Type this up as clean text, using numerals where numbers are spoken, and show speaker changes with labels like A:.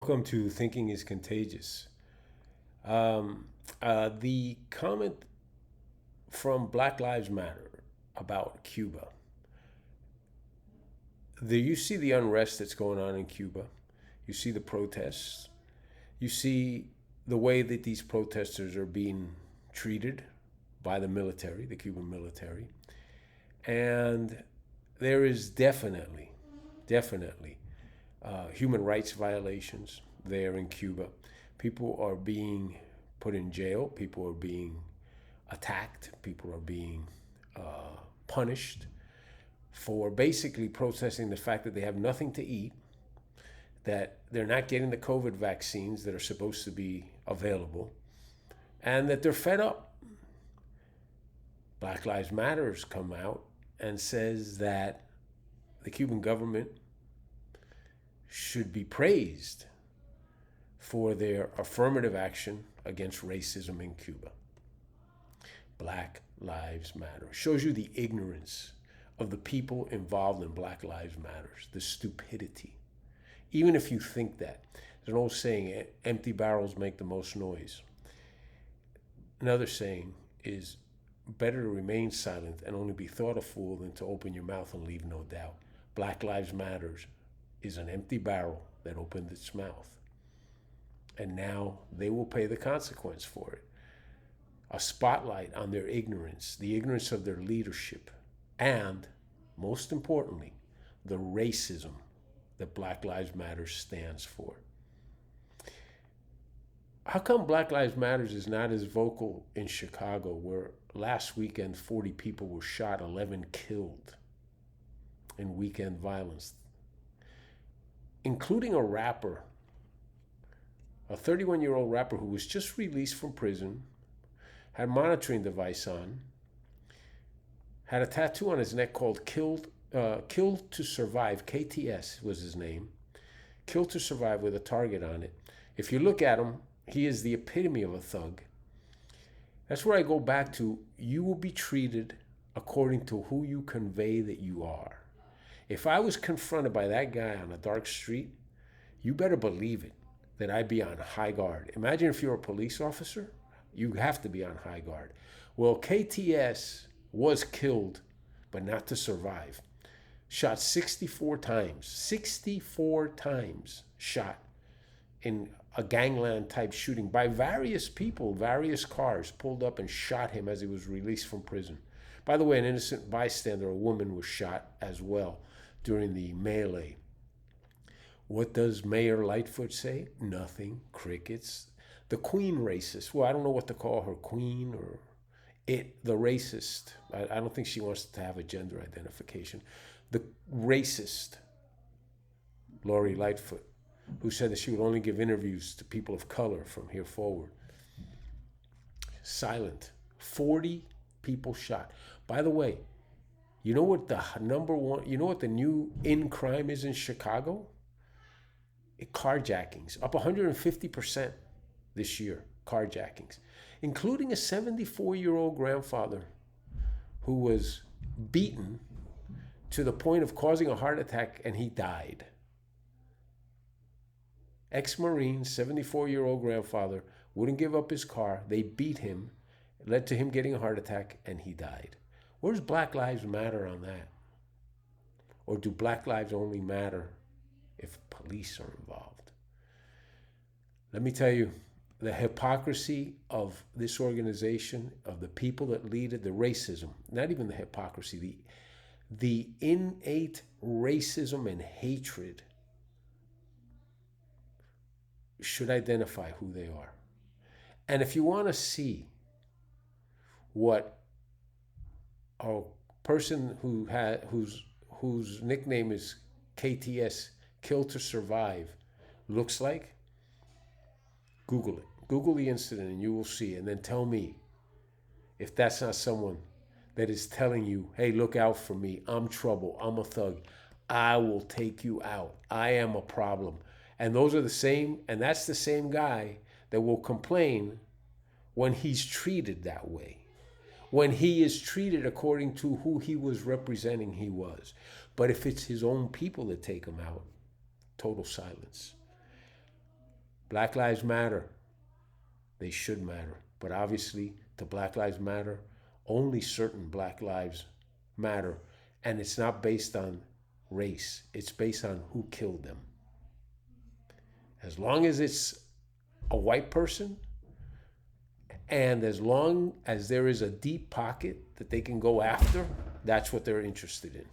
A: Welcome to Thinking is Contagious. The comment from Black Lives Matter about Cuba. You see the unrest that's going on in Cuba. You see the protests. You see the way that these protesters are being treated by the military, the Cuban military. And there is definitely human rights violations there in Cuba. People are being put in jail. People are being attacked. People are being punished for basically protesting the fact that they have nothing to eat, that they're not getting the COVID vaccines that are supposed to be available, and that they're fed up. Black Lives Matters come out and says that the Cuban government should be praised for their affirmative action against racism in Cuba. Black Lives Matter shows you the ignorance of the people involved in Black Lives Matters, the stupidity. Even if you think that, there's an old saying, empty barrels make the most noise. Another saying is, better to remain silent and only be thought a fool than to open your mouth and leave no doubt. Black Lives Matters is an empty barrel that opened its mouth. And now they will pay the consequence for it. A spotlight on their ignorance, the ignorance of their leadership, and most importantly, the racism that Black Lives Matter stands for. How come Black Lives Matter is not as vocal in Chicago, where last weekend 40 people were shot, 11 killed in weekend violence, including a rapper, a 31-year-old rapper who was just released from prison, had a monitoring device on, had a tattoo on his neck called Killed to Survive, KTS was his name, Killed to Survive, with a target on it. If you look at him, he is the epitome of a thug. That's where I go back to, you will be treated according to who you convey that you are. If I was confronted by that guy on a dark street, you better believe it, that I'd be on high guard. Imagine if you're a police officer, you have to be on high guard. Well, KTS was killed, but not to survive. Shot 64 times, 64 times shot in a gangland type shooting by various people, various cars pulled up and shot him as he was released from prison. By the way, an innocent bystander, a woman, was shot as well during the melee. What does Mayor Lightfoot say? Nothing. Crickets. The queen racist. Well, I don't know what to call her, queen or it, the racist. I don't think she wants to have a gender identification. The racist, Lori Lightfoot, who said that she would only give interviews to people of color from here forward. Silent. 40 people shot. By the way, you know what the number one, you know what the new in crime is in Chicago? Carjackings, up 150% this year, carjackings, including a 74-year-old grandfather who was beaten to the point of causing a heart attack, and he died. Ex-Marine, 74-year-old grandfather, wouldn't give up his car. They beat him. It led to him getting a heart attack, and he died. Where's Black Lives Matter on that? Or do Black Lives only matter if police are involved? Let me tell you, the hypocrisy of this organization, of the people that lead it, the racism, not even the hypocrisy, the innate racism and hatred should identify who they are. And if you want to see what a person whose nickname is KTS, Kill to Survive, looks like, Google it. Google the incident and you will see. And then tell me if that's not someone that is telling you, hey, look out for me. I'm trouble. I'm a thug. I will take you out. I am a problem. And those are the same, and that's the same guy that will complain when he's treated that way. When he is treated according to who he was representing, he was. But if it's his own people that take him out, total silence. Black Lives Matter. They should matter. But obviously, to Black Lives Matter, only certain Black lives matter. And it's not based on race, it's based on who killed them. As long as it's a white person, and as long as there is a deep pocket that they can go after, that's what they're interested in.